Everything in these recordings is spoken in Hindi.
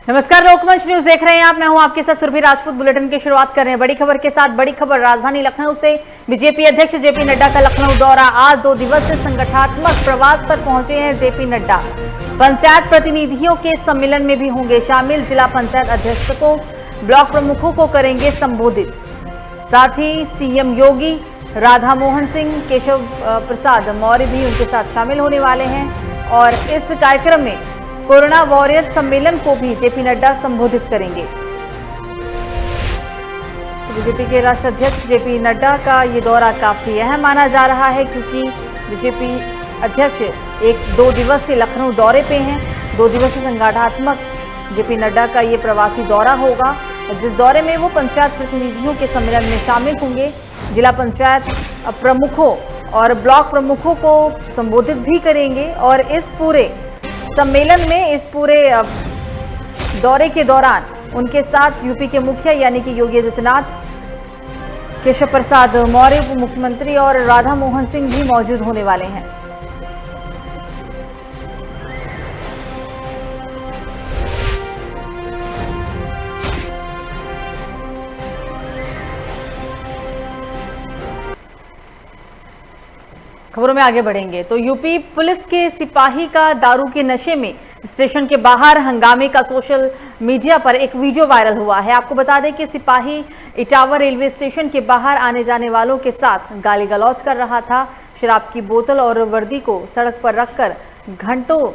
नमस्कार, लोकमंच न्यूज देख रहे हैं आप। मैं हूं आपके साथ सुरभि राजपूत। बुलेटिन की शुरुआत कर रहे हैं बड़ी खबर के साथ। बड़ी खबर राजधानी लखनऊ से। बीजेपी अध्यक्ष जेपी नड्डा का लखनऊ दौरा। आज 2 दिवसीय संगठनात्मक प्रवास पर पहुंचे हैं जेपी नड्डा। पंचायत प्रतिनिधियों के सम्मेलन में भी होंगे शामिल। जिला पंचायत अध्यक्षों, ब्लॉक प्रमुखों को करेंगे संबोधित। साथ ही सीएम योगी, राधा मोहन सिंह, केशव प्रसाद मौर्य भी उनके साथ शामिल होने वाले हैं। और इस कार्यक्रम में कोरोना वॉरियर सम्मेलन को भी जेपी नड्डा संबोधित करेंगे। तो बीजेपी के राष्ट्रीय अध्यक्ष जेपी नड्डा का ये दौरा काफी अहम माना जा रहा है, क्योंकि बीजेपी अध्यक्ष 2 दिवसीय लखनऊ दौरे पे हैं। 2 दिवसीय संगठनात्मक जेपी नड्डा का ये प्रवासी दौरा होगा, जिस दौरे में वो पंचायत प्रतिनिधियों के सम्मेलन में शामिल होंगे। जिला पंचायत प्रमुखों और ब्लॉक प्रमुखों को संबोधित भी करेंगे। और इस पूरे सम्मेलन में, इस पूरे दौरे के दौरान उनके साथ यूपी के मुखिया यानी कि योगी आदित्यनाथ, केशव प्रसाद मौर्य उप मुख्यमंत्री और राधा मोहन सिंह भी मौजूद होने वाले हैं। खबरों में आगे बढ़ेंगे तो यूपी पुलिस के सिपाही का दारू के नशे में स्टेशन के बाहर हंगामे का सोशल मीडिया पर एक वीडियो वायरल हुआ है। आपको बता दें कि सिपाही इटावा रेलवे स्टेशन के बाहर आने जाने वालों के साथ गाली गलौज कर रहा था। शराब की बोतल और वर्दी को सड़क पर रखकर घंटों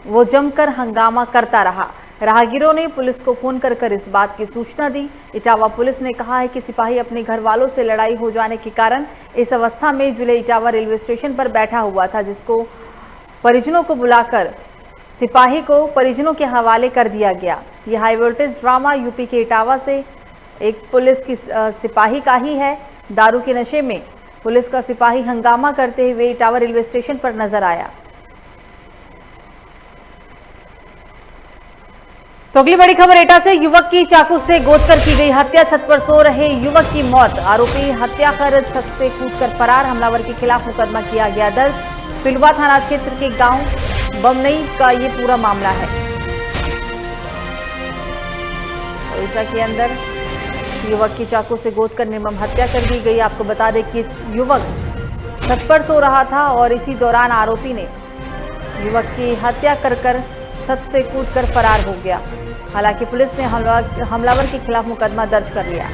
वो जमकर हंगामा करता रहा। राहगीरों ने पुलिस को फोन कर इस बात की सूचना दी। इटावा पुलिस ने कहा है कि सिपाही अपने घर वालों से लड़ाई हो जाने के कारण इस अवस्था में जुले इटावा रेलवे स्टेशन पर बैठा हुआ था, जिसको परिजनों को बुलाकर सिपाही को परिजनों के हवाले कर दिया गया। यह हाई वोल्टेज ड्रामा यूपी के इटावा से एक पुलिस की सिपाही का ही है। दारू के नशे में पुलिस का सिपाही हंगामा करते हुए इटावा रेलवे स्टेशन पर नजर आया। तो अगली बड़ी खबर एटा से। युवक की चाकू से गोदकर की गई हत्या, छत पर सो रहे युवक की मौत। आरोपी हत्या कर छत से कूदकर फरार। हमलावर के खिलाफ मुकदमा किया गया दर्ज। पिलवा थाना क्षेत्र के गांव बमनई का ये पूरा मामला है। एटा के अंदर युवक की चाकू से गोदकर निर्मम हत्या कर दी गई। आपको बता दें कि युवक छत पर सो रहा था और इसी दौरान आरोपी ने युवक की हत्या कर छत से कूदकर फरार हो गया। हालांकि पुलिस ने हमलावर के खिलाफ मुकदमा दर्ज कर लिया।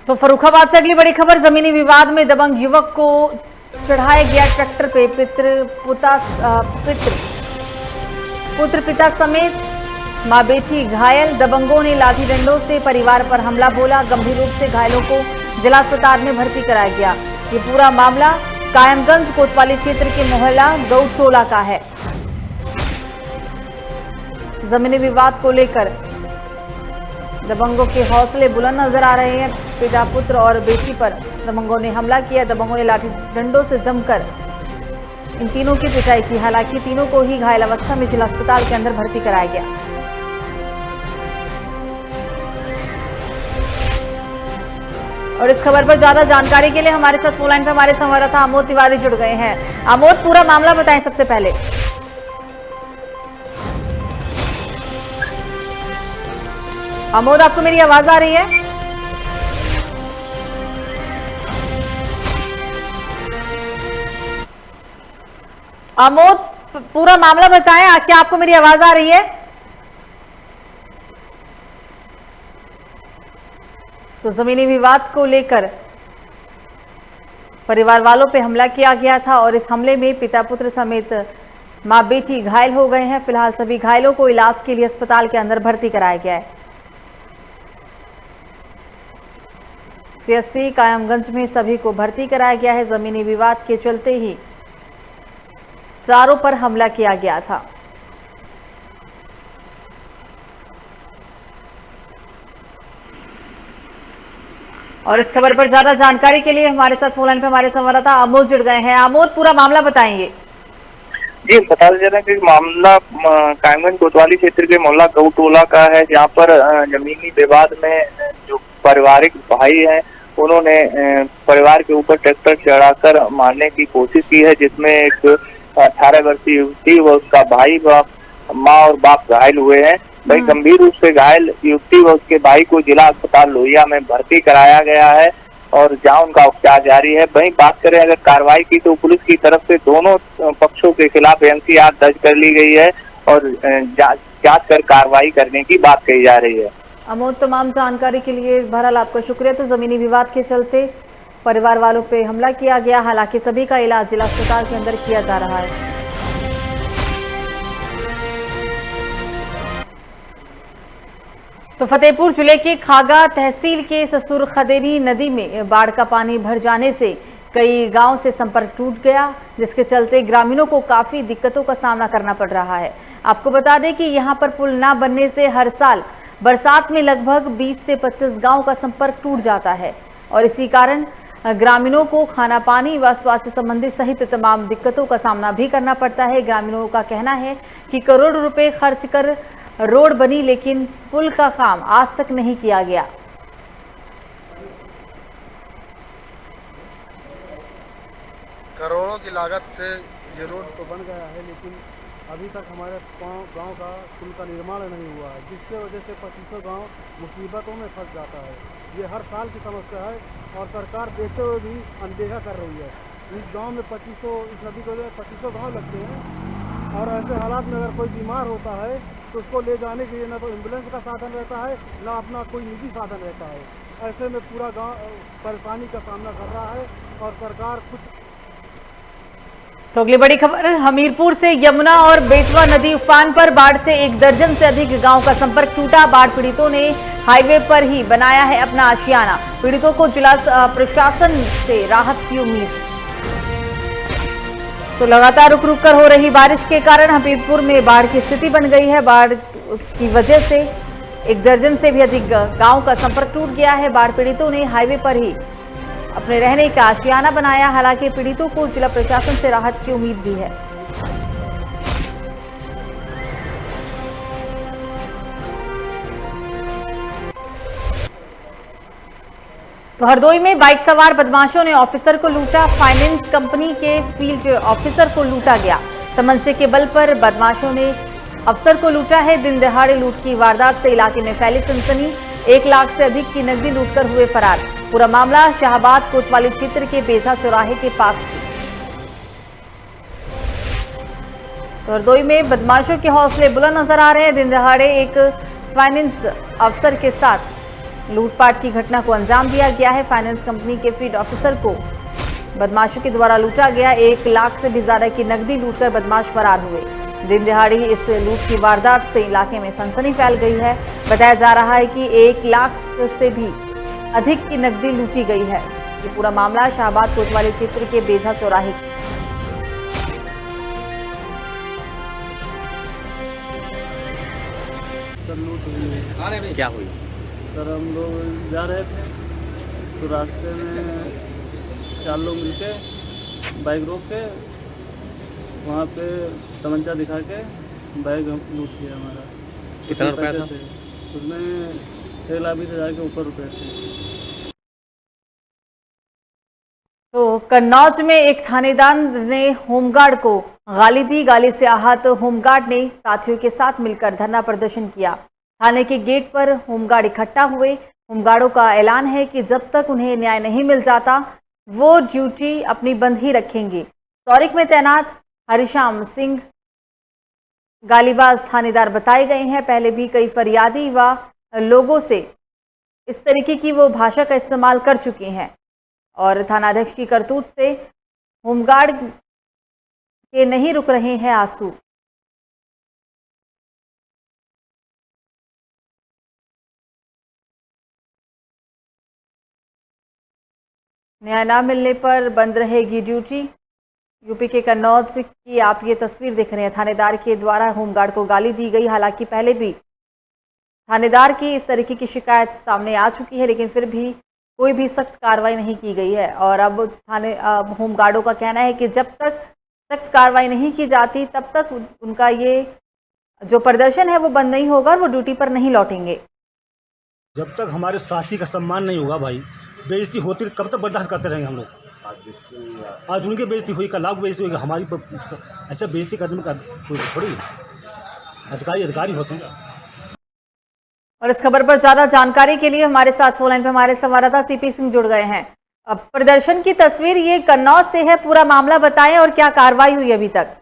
तो फर्रुखाबाद से अगली बड़ी खबर। जमीनी विवाद में दबंग युवक को चढ़ाया गया ट्रैक्टर पे। पुत्र पिता समेत मां बेटी घायल। दबंगों ने लाठी डंडों से परिवार पर हमला बोला। गंभीर रूप से घायलों को जिला अस्पताल में भर्ती कराया गया। ये पूरा मामला कायमगंज कोतवाली क्षेत्र के मोहल्ला गौचोला का है। जमीनी विवाद को लेकर दबंगों के हौसले बुलंद नजर आ रहे हैं। पिता, पुत्र और बेटी पर दबंगों ने हमला किया। दबंगों ने लाठी डंडों से जमकर इन तीनों की पिटाई की। हालांकि तीनों को ही घायल अवस्था में जिला अस्पताल के अंदर भर्ती कराया गया। और इस खबर पर ज्यादा जानकारी के लिए हमारे साथ फोन लाइन पर हमारे संवाददाता आमोद तिवारी जुड़ गए हैं। आमोद, पूरा मामला बताएं सबसे पहले। आमोद, आपको मेरी आवाज आ रही है? आमोद, पूरा मामला बताएं। क्या आपको मेरी आवाज आ रही है? तो जमीनी विवाद को लेकर परिवार वालों पे हमला किया गया था और इस हमले में पिता पुत्र समेत मां बेटी घायल हो गए हैं। फिलहाल सभी घायलों को इलाज के लिए अस्पताल के अंदर भर्ती कराया गया है। सीएससी कायमगंज में सभी को भर्ती कराया गया है। जमीनी विवाद के चलते ही चारों पर हमला किया गया था। और इस खबर पर ज्यादा जानकारी के लिए हमारे साथ फोन लाइन पे हमारे संवाददाता आमोद जुड़ गए हैं। आमोद, पूरा मामला बताएंगे। जी, बता दें कि मामला कायमगंज कोतवाली क्षेत्र के मोहल्ला गौटोला का है, जहां पर जमीनी विवाद में जो पारिवारिक भाई हैं उन्होंने परिवार के ऊपर ट्रैक्टर चढ़ाकर मारने की कोशिश की है, जिसमें एक 18 वर्षीय युवती व उसका भाई व माँ और बाप घायल हुए हैं। वही गंभीर रूप से घायल युवती व उसके भाई को जिला अस्पताल लोहिया में भर्ती कराया गया है और जहां उनका उपचार जारी है। वहीं बात करें अगर कार्रवाई की, तो पुलिस की तरफ से दोनों पक्षों के खिलाफ एफआईआर दर्ज कर ली गई है और जांच कर कार्रवाई करने की बात कही जा रही है। अमोद, तमाम जानकारी के लिए बहरहाल आपका शुक्रिया। तो जमीनी विवाद के चलते परिवार वालों पे हमला किया गया, हालांकि सभी का इलाज जिला अस्पताल के अंदर किया जा रहा है। तो फतेहपुर जिले के खागा तहसील के ससुर खदेरी नदी में बाढ़ का पानी भर जाने से कई गांव से संपर्क टूट गया, जिसके चलते ग्रामीणों को काफी दिक्कतों का सामना करना पड़ रहा है। आपको बता दें कि यहां पर पुल न बनने से हर साल बरसात में लगभग 20 से 25 गांव का संपर्क टूट जाता है और इसी कारण ग्रामीणों को खाना पानी व स्वास्थ्य संबंधी सहित तमाम दिक्कतों का सामना भी करना पड़ता है। ग्रामीणों का कहना है कि करोड़ों रुपए खर्च कर रोड बनी, लेकिन पुल का काम आज तक नहीं किया गया। करोड़ों की लागत से ये रोड तो बन गया है, लेकिन अभी तक हमारे गांव का पुल का निर्माण नहीं हुआ है, जिसके वजह से 2500 गांव मुसीबतों में फंस जाता है। ये हर साल की समस्या है और सरकार देखते हुए भी अनदेखा कर रही है। इस गांव में 2500, इस नदी को 2500 गांव लगते हैं और ऐसे हालात में अगर कोई बीमार होता है तो उसको ले जाने के लिए ना तो एम्बुलेंस का साधन रहता है, ना अपना कोई निजी साधन रहता है। ऐसे में पूरा गांव परेशानी का सामना कर रहा है और सरकार कुछ। तो अगली बड़ी खबर, हमीरपुर से यमुना और बेतवा नदी उफान पर, बाढ़ से 1 दर्जन से अधिक गांव का संपर्क टूटा। बाढ़ पीड़ितों ने हाईवे पर ही बनाया है अपना आशियाना। पीड़ितों को जिला प्रशासन से राहत की उम्मीद। तो लगातार रुक रुक कर हो रही बारिश के कारण हमीरपुर में बाढ़ की स्थिति बन गई है। बाढ़ की वजह से 1 दर्जन से भी अधिक गांव का संपर्क टूट गया है। बाढ़ पीड़ितों ने हाईवे पर ही अपने रहने का आशियाना बनाया। हालांकि पीड़ितों को जिला प्रशासन से राहत की उम्मीद भी है। तो हरदोई में बाइक सवार बदमाशों ने ऑफिसर को लूटा। फाइनेंस कंपनी के फील्ड ऑफिसर को लूटा गया। तमंचे के बल पर बदमाशों ने अफसर को लूटा है। दिन दहाड़े लूट की वारदात से इलाके में फैली सनसनी। 1 लाख से अधिक की नकदी लूटकर हुए फरार। पूरा मामला शाहबाद कोतवाली क्षेत्र के बेझा चौराहे के पास थी। तो हरदोई में बदमाशों के हौसले बुलंद नजर आ रहे हैं। दिन दहाड़े एक फाइनेंस अफसर के साथ लूटपाट की घटना को अंजाम दिया गया है। फाइनेंस कंपनी के फील्ड ऑफिसर को बदमाशों के द्वारा लूटा गया। 1 लाख से भी ज्यादा की नकदी लूटकर बदमाश फरार हुए। दिन दिहाड़ी इस लूट की वारदात से इलाके में सनसनी फैल गई है। बताया जा रहा है कि 1 लाख से भी अधिक की नकदी लूटी गई है। ये पूरा मामला शाहबाद कोतवाली क्षेत्र के बेझा चौराहे क्या हुई? सर, हम लोग जा रहे थे तो रास्ते में 4 लोग मिलके बाइक रोक के वहाँ पे तमंचा दिखा के बैग लूट लिया हमारा। कितना रुपया था? उसमें 1,20,000 के ऊपर रुपये थे। तो कन्नौज में एक थानेदार ने होमगार्ड को गाली दी। गाली से आहत होमगार्ड ने साथियों के साथ मिलकर धरना प्रदर्शन किया। थाने के गेट पर होमगार्ड इकट्ठा हुए। होमगार्डों का ऐलान है कि जब तक उन्हें न्याय नहीं मिल जाता वो ड्यूटी अपनी बंद ही रखेंगे। तौरिक में तैनात हरिश्याम सिंह गालीबाज थानेदार बताए गए हैं। पहले भी कई फरियादी व लोगों से इस तरीके की वो भाषा का इस्तेमाल कर चुके हैं और थानाध्यक्ष की करतूत से होमगार्ड के नहीं रुक रहे हैं आंसू। न्याय न मिलने पर बंद रहेगी ड्यूटी। यूपी के कन्नौज की आप ये तस्वीर देख रहे हैं। थानेदार के द्वारा होमगार्ड को गाली दी गई। हालांकि पहले भी थानेदार की इस तरीके की शिकायत सामने आ चुकी है, लेकिन फिर भी कोई भी सख्त कार्रवाई नहीं की गई है। और अब होमगार्डों का कहना है कि जब तक सख्त कार्रवाई नहीं की जाती तब तक उनका ये जो प्रदर्शन है वो बंद नहीं होगा और वो ड्यूटी पर नहीं लौटेंगे। जब तक हमारे साथी का सम्मान नहीं होगा भाई, बेइज्जती होती कब तक बर्दाश्त करते रहेंगे हम लोग। आज उनकी बेइज्जती हुई, कल लाख बेइज्जती होगी, हमारी ऐसा बेइज्जती करने में कोई थोड़ी अधिकारी होते हैं। और इस खबर पर ज्यादा जानकारी के लिए हमारे साथ फोन लाइन पर हमारे संवाददाता सीपी सिंह जुड़ गए हैं। अब प्रदर्शन की तस्वीर ये कन्नौज से है, पूरा मामला बताएं और क्या कार्रवाई हुई अभी तक।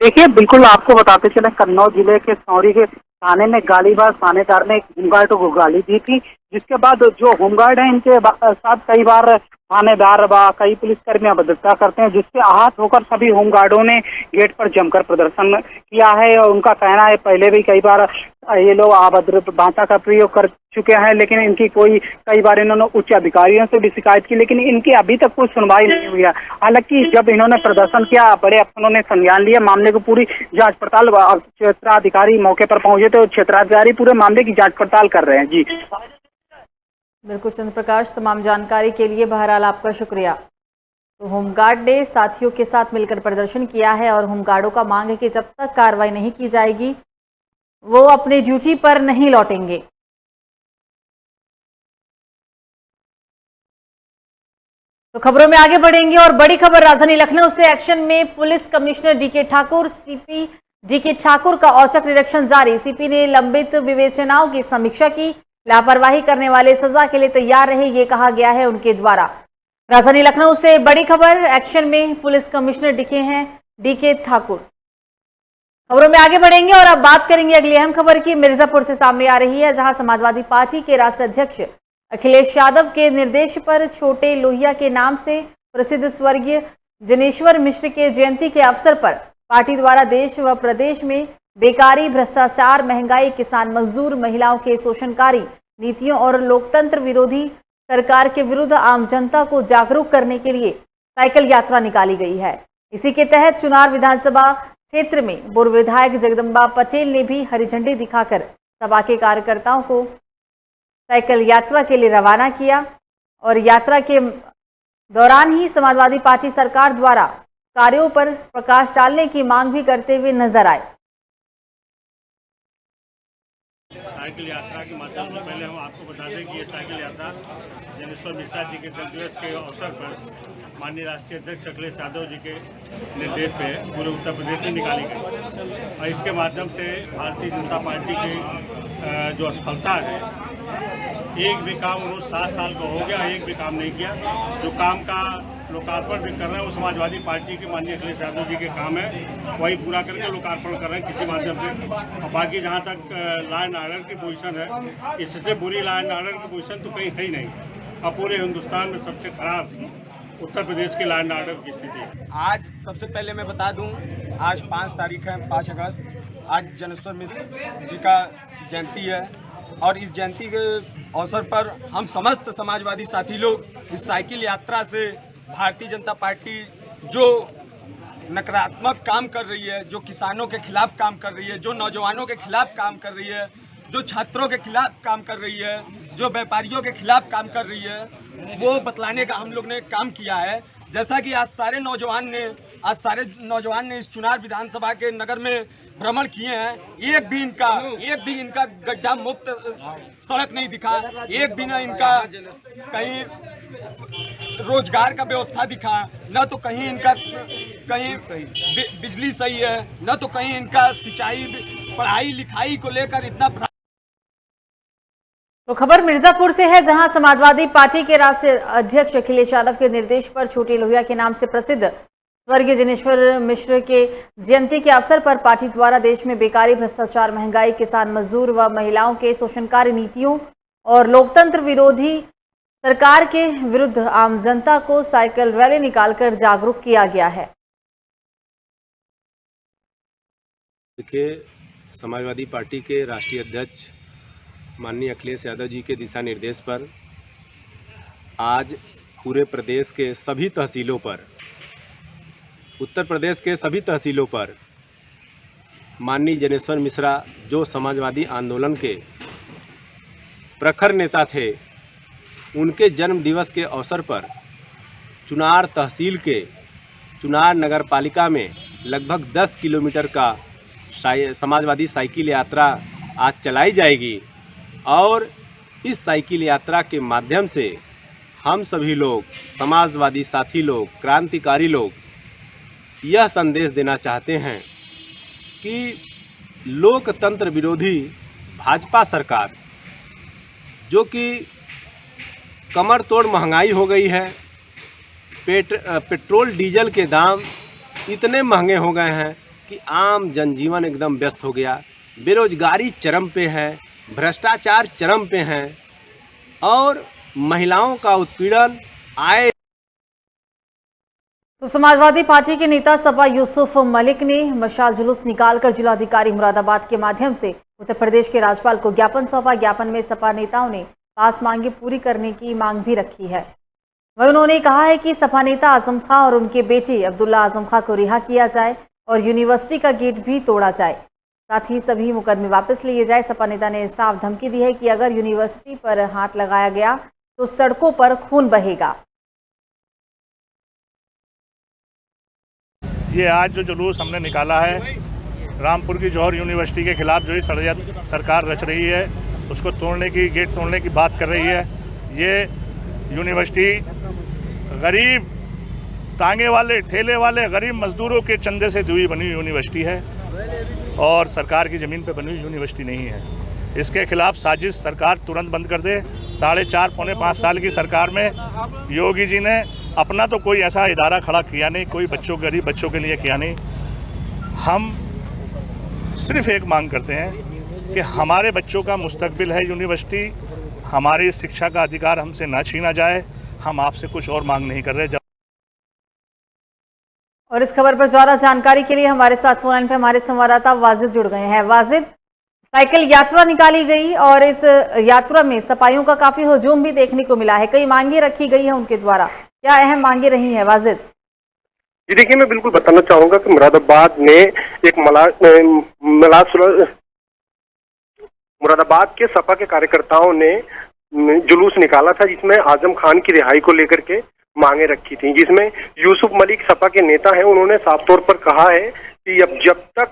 देखिए, बिल्कुल आपको बताते चले, कन्नौज जिले के सौरी के थाने में गालीबाज थानेदार ने होमगार्ड को गाली दी थी, जिसके बाद जो होमगार्ड हैं इनके साथ कई बार थानेदार व कई पुलिसकर्मी अभद्रता करते हैं, जिससे आहत होकर सभी होमगार्डों ने गेट पर जमकर प्रदर्शन किया है। और उनका कहना है पहले भी कई बार ये लोग अभद्र भाषा का प्रयोग कर चुके हैं, लेकिन इनकी कई बार इन्होंने उच्च अधिकारियों से भी शिकायत की, लेकिन इनकी अभी तक कोई सुनवाई नहीं हुई है। हालांकि जब इन्होंने प्रदर्शन किया, बड़े अफसरों ने संज्ञान लिया, मामले को पूरी जांच पड़ताल, क्षेत्राधिकारी मौके पर पहुंचे तो क्षेत्राधिकारी पूरे मामले की जांच पड़ताल कर रहे हैं। जी बिल्कुल चंद्र प्रकाश, तमाम जानकारी के लिए बहरहाल आपका शुक्रिया। तो होमगार्ड ने साथियों के साथ मिलकर प्रदर्शन किया है और होमगार्डों का मांग है कि जब तक कार्रवाई नहीं की जाएगी वो अपने ड्यूटी पर नहीं लौटेंगे। तो खबरों में आगे बढ़ेंगे और बड़ी खबर राजधानी लखनऊ से। एक्शन में police commissioner DK Thakur, CP DK Thakur का औचक निरीक्षण जारी। सीपी ने लंबित विवेचनाओं की समीक्षा की, लापरवाही करने वाले सजा के लिए तैयार रहे, ये कहा गया है उनके द्वारा। राजधानी लखनऊ से बड़ी खबर, एक्शन में पुलिस कमिश्नर दिखे हैं डीके ठाकुर। खबरों में आगे बढ़ेंगे और अब बात करेंगे अगली अहम खबर की। मिर्जापुर से सामने आ रही है, जहां समाजवादी पार्टी के राष्ट्रीय अध्यक्ष अखिलेश यादव के निर्देश पर छोटे लोहिया के नाम से प्रसिद्ध स्वर्गीय जनेश्वर मिश्र के जयंती के अवसर पर पार्टी द्वारा देश व प्रदेश में बेकारी, भ्रष्टाचार, महंगाई, किसान मजदूर, महिलाओं के शोषणकारी नीतियों और लोकतंत्र विरोधी सरकार के विरुद्ध आम जनता को जागरूक करने के लिए साइकिल यात्रा निकाली गई है। इसी के तहत चुनार विधानसभा क्षेत्र में पूर्व विधायक जगदम्बा पटेल ने भी हरी झंडी दिखाकर सभा के कार्यकर्ताओं को साइकिल यात्रा के लिए रवाना किया और यात्रा के दौरान ही समाजवादी पार्टी सरकार द्वारा कार्यों पर प्रकाश डालने की मांग भी करते हुए नजर आए। साइकिल यात्रा के माध्यम से पहले हम आपको बता दें कि ये साइकिल यात्रा जनेश्वर मिश्रा जी के जन्मदिवस के अवसर पर माननीय राष्ट्रीय अध्यक्ष अखिलेश यादव जी के निर्देश पे पूरे उत्तर प्रदेश में निकाली गई और इसके माध्यम से भारतीय जनता पार्टी की जो असफलता है, एक भी काम उन्होंने 7 साल का हो गया, एक भी काम नहीं किया। जो काम का लोकार्पण भी कर रहे हैं वो समाजवादी पार्टी के माननीय अखिलेश यादव जी के काम है, वही पूरा करके लोकार्पण कर रहे हैं किसी माध्यम से। और बाकी जहाँ तक लॉ एंड ऑर्डर की पोजीशन है, इससे बुरी लॉ एंड ऑर्डर की पोजीशन तो कहीं है ही नहीं। और पूरे हिंदुस्तान में सबसे खराब उत्तर प्रदेश के लॉ एंड ऑर्डर की स्थिति है। आज सबसे पहले मैं बता दूं, आज 5 तारीख है, 5 अगस्त, आज जनेश्वर मिश्र जी का जयंती है और इस जयंती के अवसर पर हम समस्त समाजवादी साथी लोग इस साइकिल यात्रा से भारतीय जनता पार्टी जो नकारात्मक काम कर रही है, जो किसानों के खिलाफ काम कर रही है, जो नौजवानों के खिलाफ काम कर रही है, जो छात्रों के खिलाफ काम कर रही है, जो व्यापारियों के खिलाफ काम कर रही है, वो बतलाने का हम लोग ने काम किया है। जैसा कि आज सारे नौजवान ने इस चुनार विधानसभा के नगर में भ्रमण किए हैं, एक भी इनका गड्ढा मुक्त सड़क नहीं दिखा, एक भी ना इनका कहीं रोजगार का व्यवस्था दिखा, न तो कहीं इनका बिजली सही है, न तो कहीं इनका सिंचाई, पढ़ाई लिखाई को लेकर इतना। तो खबर मिर्जापुर से है, जहां समाजवादी पार्टी के राष्ट्रीय अध्यक्ष अखिलेश यादव के निर्देश पर छोटे लोहिया के नाम से प्रसिद्ध स्वर्गीय जनेश्वर मिश्र के जयंती के अवसर पर पार्टी द्वारा देश में बेकारी, भ्रष्टाचार, महंगाई, किसान मजदूर व महिलाओं के शोषणकारी नीतियों और लोकतंत्र विरोधी सरकार के विरुद्ध आम जनता को साइकिल रैली निकालकर जागरूक किया गया है। देखिए, समाजवादी पार्टी के राष्ट्रीय अध्यक्ष माननीय अखिलेश यादव जी के दिशा निर्देश पर आज पूरे प्रदेश के सभी तहसीलों पर, उत्तर प्रदेश के सभी तहसीलों पर माननीय जनेश्वर मिश्रा जो समाजवादी आंदोलन के प्रखर नेता थे, उनके जन्म दिवस के अवसर पर चुनार तहसील के चुनार नगर पालिका में लगभग 10 किलोमीटर का समाजवादी साइकिल यात्रा आज चलाई जाएगी और इस साइकिल यात्रा के माध्यम से हम सभी लोग, समाजवादी साथी लोग, क्रांतिकारी लोग यह संदेश देना चाहते हैं कि लोकतंत्र विरोधी भाजपा सरकार, जो कि कमर तोड़ महंगाई हो गई है, पेट्रोल डीजल के दाम इतने महंगे हो गए हैं कि आम जनजीवन एकदम व्यस्त हो गया, बेरोजगारी चरम पे है, भ्रष्टाचार चरम पे है और महिलाओं का उत्पीड़न आए। तो समाजवादी पार्टी के नेता सपा यूसुफ मलिक ने मशाल जुलूस निकालकर जिलाधिकारी मुरादाबाद के माध्यम से उत्तर प्रदेश के राज्यपाल को ज्ञापन सौंपा। ज्ञापन में सपा नेताओं ने 5 मांगे पूरी करने की मांग भी रखी है। वहीं उन्होंने कहा है कि सपा नेता आजम खां और उनके बेटे अब्दुल्ला आजम खां को रिहा किया जाए और यूनिवर्सिटी का गेट भी तोड़ा जाए, साथ ही सभी मुकदमे वापस लिए जाए। सपा नेता ने साफ धमकी दी है कि अगर यूनिवर्सिटी पर हाथ लगाया गया तो सड़कों पर खून बहेगा। ये आज जो जुलूस हमने निकाला है रामपुर की जौहर यूनिवर्सिटी के खिलाफ, जो षड्यंत्र सरकार रच रही है, उसको तोड़ने की, गेट तोड़ने की बात कर रही है। ये यूनिवर्सिटी गरीब तांगे वाले, ठेले वाले, गरीब मजदूरों के चंदे से हुई बनी यूनिवर्सिटी है और सरकार की ज़मीन पे बनी हुई यूनिवर्सिटी नहीं है। इसके खिलाफ साजिश सरकार तुरंत बंद कर दे। 4.5 पौने 5 साल की सरकार में योगी जी ने अपना तो कोई ऐसा इदारा खड़ा किया नहीं, कोई गरीब बच्चों के लिए किया नहीं। हम सिर्फ एक मांग करते हैं कि हमारे बच्चों का मुस्तकबिल है यूनिवर्सिटी, हमारी शिक्षा का अधिकार हमसे ना छीना जाए। हम आपसे कुछ और मांग नहीं कर रहे। और इस खबर पर ज्यादा जानकारी के लिए हमारे साथ फोन लाइन पे हमारे संवाददाता वाजिद जुड़ गए हैं। वाजिद, साइकिल यात्रा निकाली गई और इस यात्रा में सपाइयों का काफी हुजूम भी देखने को मिला है, कई मांगे रखी गई है उनके द्वारा, क्या अहम मांगे रही हैं वाजिद? जी देखिए, मैं बिल्कुल बताना चाहूंगा कि मुरादाबाद में एक मुरादाबाद के सपा के कार्यकर्ताओं ने जुलूस निकाला था जिसमें आजम खान की रिहाई को लेकर के मांगे रखी थी, जिसमें यूसुफ मलिक सपा के नेता हैं, उन्होंने साफ तौर पर कहा है कि अब जब तक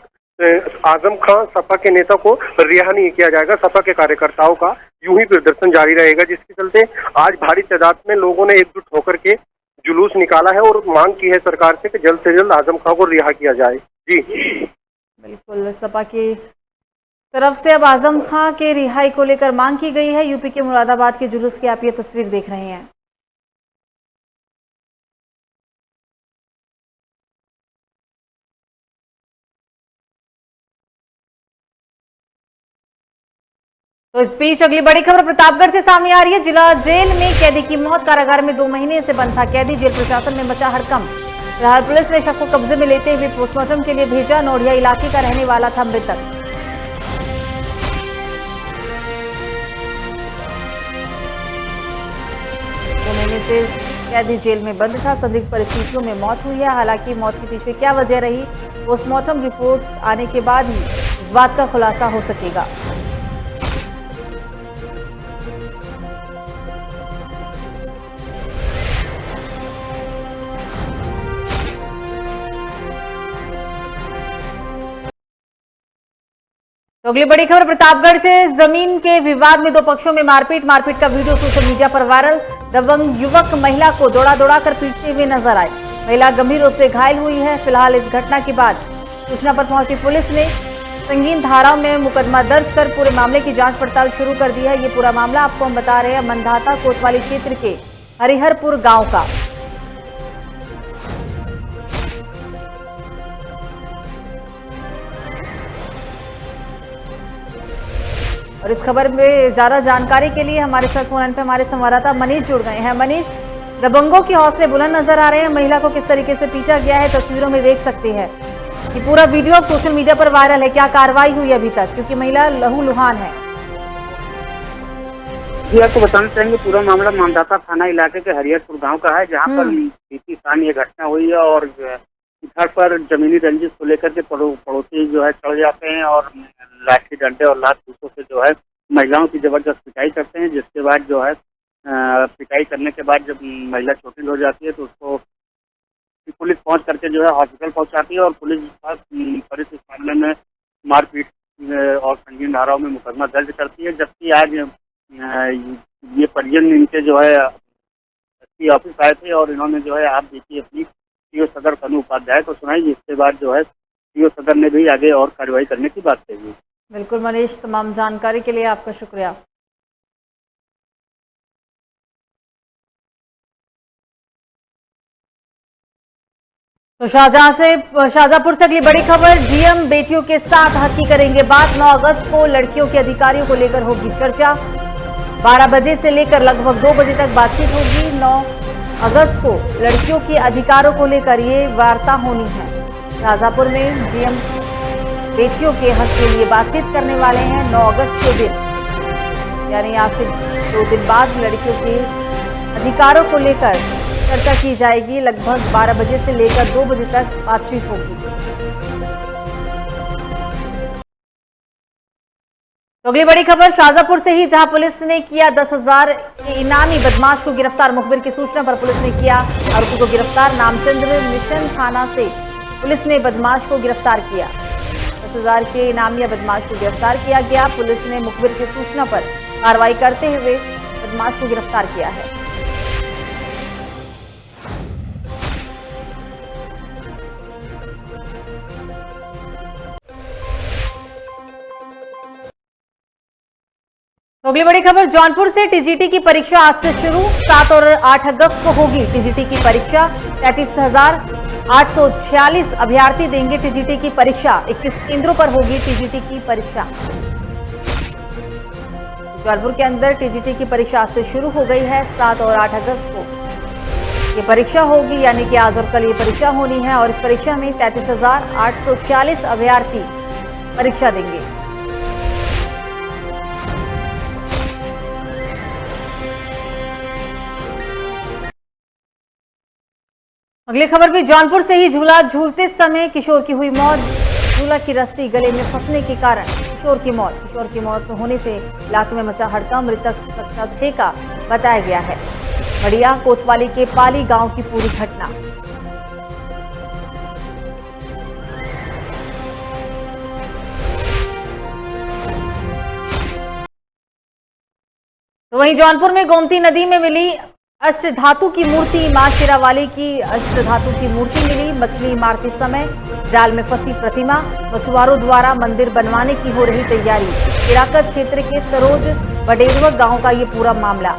आजम खान सपा के नेता को रिहा नहीं किया जाएगा, सपा के कार्यकर्ताओं का यूं ही प्रदर्शन जारी रहेगा। जिसके चलते आज भारी तादाद में लोगों ने एकजुट होकर के जुलूस निकाला है और मांग की है सरकार से कि जल्द से जल्द आजम खान को रिहा किया जाए। जी बिल्कुल, सपा की तरफ से अब आजम खां के रिहाई को लेकर मांग की गई है। यूपी के मुरादाबाद के जुलूस की आप ये तस्वीर देख रहे हैं। तो इस बीच अगली बड़ी खबर प्रतापगढ़ से सामने आ रही है। जिला जेल में कैदी की मौत, कारागार में 2 महीने से बंद था कैदी, जेल प्रशासन में मचा हड़कंप। फिलहाल पुलिस ने शव को कब्जे में लेते हुए पोस्टमार्टम के लिए भेजा। नोडिया इलाके का रहने वाला था मृतक। 2 महीने से कैदी जेल में बंद था, संदिग्ध परिस्थितियों में मौत हुई है। हालांकि मौत के पीछे क्या वजह रही, पोस्टमार्टम रिपोर्ट आने के बाद ही इस बात का खुलासा हो सकेगा। तो अगली बड़ी खबर प्रतापगढ़ से, जमीन के विवाद में 2 पक्षों में मारपीट का वीडियो सोशल मीडिया पर वायरल। दबंग युवक महिला को दौड़ा कर पीटते हुए नजर आए। महिला गंभीर रूप से घायल हुई है। फिलहाल इस घटना के बाद सूचना पर पहुंची पुलिस ने संगीन धाराओं में मुकदमा दर्ज कर पूरे मामले की जांच पड़ताल शुरू कर दी है। ये पूरा मामला आपको हम बता रहे हैं मंधाता कोतवाली क्षेत्र के हरिहरपुर गांव का। और इस खबर में ज्यादा जानकारी के लिए हमारे साथ फोन पे हमारे संवाददाता मनीष जुड़ गए हैं। मनीष, दबंगों के हौसले बुलंद नजर आ रहे हैं। महिला को किस तरीके से पीटा गया है तस्वीरों में देख सकते हैं। ये पूरा वीडियो सोशल मीडिया पर वायरल है। क्या कार्रवाई हुई अभी तक, क्योंकि महिला लहूलुहान है? जी आपको बताना चाहेंगे, पूरा मामला मंधाता थाना इलाके के हरिहरपुर गाँव का है, जहाँ पर बीती शाम ये घटना हुई है। और घर पर जमीनी रंजिश को लेकर के पड़ोसी जो है चढ़ जाते हैं और लाठी डंडे और लात भूसों से जो है महिलाओं की जबरदस्त पिटाई करते हैं, जिसके बाद जो है पिटाई करने के बाद जब महिला चोटिल हो जाती है तो उसको पुलिस पहुंच करके जो है हॉस्पिटल पहुंचाती है और पुलिस इस मामले में मारपीट और संगीन धाराओं में मुकदमा दर्ज करती है। जबकि आज ये परिजन इनके जो है एसपी ऑफिस आए थे और इन्होंने जो है आप देखिए अपनी सीओ सदर तनु उपाध्याय को सुनाई, जिसके बाद जो है सीओ सदर ने भी आगे और कार्रवाई करने की बात कही। बिल्कुल मनीष, तमाम जानकारी के लिए आपका शुक्रिया। तो शाहजहांपुर से अगली बड़ी खबर, डीएम बेटियों के साथ हकी करेंगे बात। 9 अगस्त को लड़कियों के अधिकारियों को लेकर होगी चर्चा। 12 बजे से लेकर लगभग 2 बजे तक बातचीत होगी। 9 अगस्त को लड़कियों के अधिकारों को लेकर ये वार्ता होनी है। शाहजहांपुर में डीएम बेटियों के हक के लिए बातचीत करने वाले हैं। 9 अगस्त के दिन यानी आज से 2 दिन बाद लड़कियों के अधिकारों को लेकर चर्चा की जाएगी। लगभग 12 बजे से लेकर 2 बजे तक बातचीत होगी। तो अगली बड़ी खबर शाहजहांपुर से ही, जहां पुलिस ने किया 10,000 इनामी बदमाश को गिरफ्तार। मुखबिर की सूचना पर पुलिस ने किया आरोपी को गिरफ्तार। नामचंद्र मिशन थाना से पुलिस ने बदमाश को गिरफ्तार किया। 10,000 के इनामी बदमाश को गिरफ्तार किया गया। पुलिस ने मुखबिर की सूचना पर कार्रवाई करते हुए बदमाश को गिरफ्तार किया है। तो अगली बड़ी खबर जौनपुर से, टीजीटी की परीक्षा आज से शुरू। 7 और 8 अगस्त को होगी टीजीटी की परीक्षा। 33,846 अभ्यर्थी देंगे टीजीटी की परीक्षा। 21 केंद्रों पर होगी टीजीटी की परीक्षा। जौनपुर के अंदर टीजीटी की परीक्षा आज से शुरू हो गई है। 7 और 8 अगस्त को ये परीक्षा होगी, यानी कि आज और कल ये परीक्षा होनी है। और इस परीक्षा में 33,846 अभ्यर्थी परीक्षा देंगे। अगली खबर भी जौनपुर से ही, झूला झूलते समय किशोर की हुई मौत। झूला की रस्सी गले में फंसने के कारण किशोर की मौत होने से इलाके में मचा हड़कंप। मृतक कक्षा 6 का बताया गया है। बढ़िया कोतवाली के पाली गांव की पूरी घटना। तो वहीं जौनपुर में गोमती नदी में मिली अष्टधातु की मूर्ति। मां शेरावाली की अष्टधातु की मूर्ति मिली। मछली मारते समय जाल में फंसी प्रतिमा। मछुआरों द्वारा मंदिर बनवाने की हो रही तैयारी। हिराकत क्षेत्र के सरोज बडेरवा गांव का ये पूरा मामला।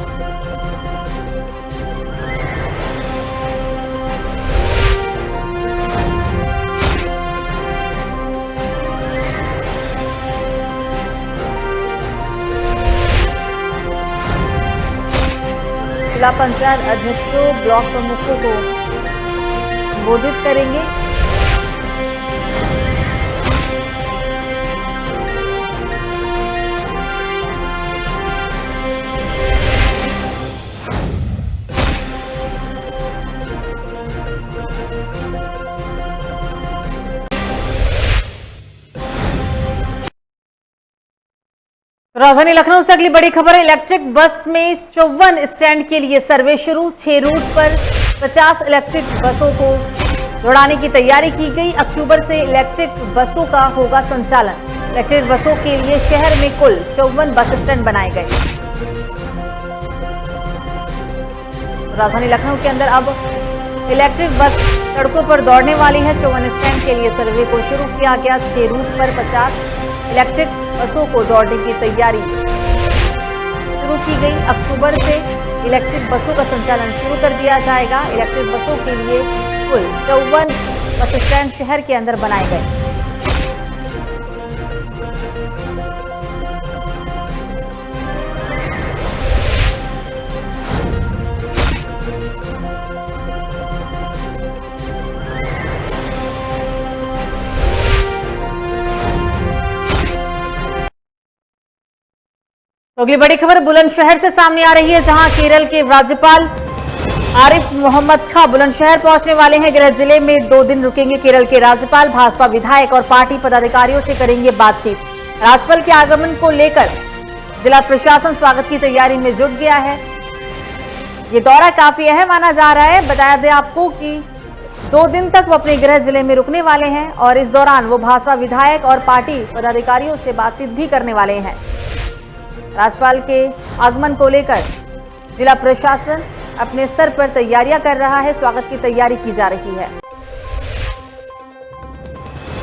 जिला पंचायत अध्यक्षों, ब्लॉक प्रमुखों को संबोधित करेंगे। राजधानी लखनऊ से अगली बड़ी खबर है। इलेक्ट्रिक बस में 54 स्टैंड के लिए सर्वे शुरू। 6 रूट पर 50 इलेक्ट्रिक बसों को दौड़ाने की तैयारी की गई। अक्टूबर से इलेक्ट्रिक बसों का होगा संचालन। इलेक्ट्रिक बसों के लिए शहर में कुल 54 बस स्टैंड बनाए गए। राजधानी लखनऊ के अंदर अब इलेक्ट्रिक बस सड़कों पर दौड़ने वाली है। 54 स्टैंड के लिए सर्वे को शुरू किया गया। 6 रूट पर 50 इलेक्ट्रिक बसों को दौड़ने की तैयारी शुरू की गई। अक्टूबर से इलेक्ट्रिक बसों का संचालन शुरू कर दिया जाएगा। इलेक्ट्रिक बसों के लिए कुल 54 बस स्टैंड शहर के अंदर बनाए गए। तो अगली बड़ी खबर बुलंदशहर से सामने आ रही है, जहां केरल के राज्यपाल आरिफ मोहम्मद खां बुलंदशहर पहुंचने वाले हैं। गृह जिले में 2 दिन रुकेंगे केरल के राज्यपाल। भाजपा विधायक और पार्टी पदाधिकारियों से करेंगे बातचीत। राज्यपाल के आगमन को लेकर जिला प्रशासन स्वागत की तैयारी में जुट गया है। ये दौरा काफी अहम माना जा रहा है। बताया दे आपको कि 2 दिन तक वो अपने गृह जिले में रुकने वाले हैं और इस दौरान वो भाजपा विधायक और पार्टी पदाधिकारियों से बातचीत भी करने वाले हैं। राज्यपाल के आगमन को लेकर जिला प्रशासन अपने स्तर पर तैयारियां कर रहा है, स्वागत की तैयारी की जा रही है।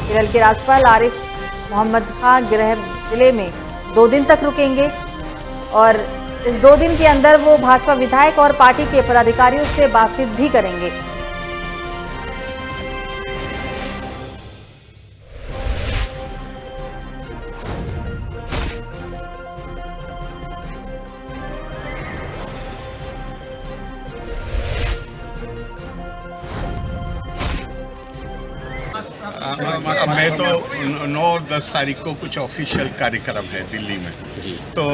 केरल के राज्यपाल आरिफ मोहम्मद खान गृह जिले में 2 दिन तक रुकेंगे और इस 2 दिन के अंदर वो भाजपा विधायक और पार्टी के पदाधिकारियों से बातचीत भी करेंगे। मैं तो 9 और 10 तारीख को कुछ ऑफिशियल कार्यक्रम है दिल्ली में जी। तो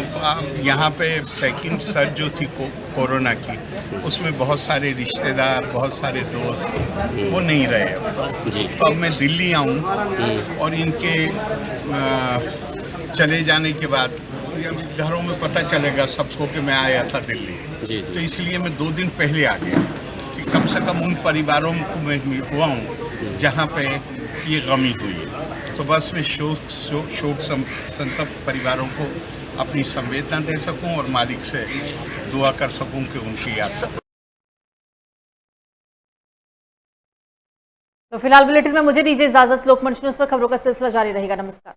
यहाँ पे सेकंड सर्ज जो थी कोरोना की, उसमें बहुत सारे रिश्तेदार, बहुत सारे दोस्त वो नहीं रहे जी। तो अब मैं दिल्ली आऊँ और इनके चले जाने के बाद घरों में पता चलेगा सबको कि मैं आया था दिल्ली जी। तो इसलिए मैं 2 दिन पहले आ गया कि कम से कम उन परिवारों को मैं हुआ हूँ जहाँ पे ये गमी हुई है। तो बस मैं शोक संतप्त परिवारों को अपनी संवेदना दे सकूं और मालिक से दुआ कर सकूं कि उनकी यात्रा। तो फिलहाल बुलेटिन में मुझे दीजिए इजाजत। लोकमंच न्यूज़ पर खबरों का सिलसिला जारी रहेगा। नमस्कार।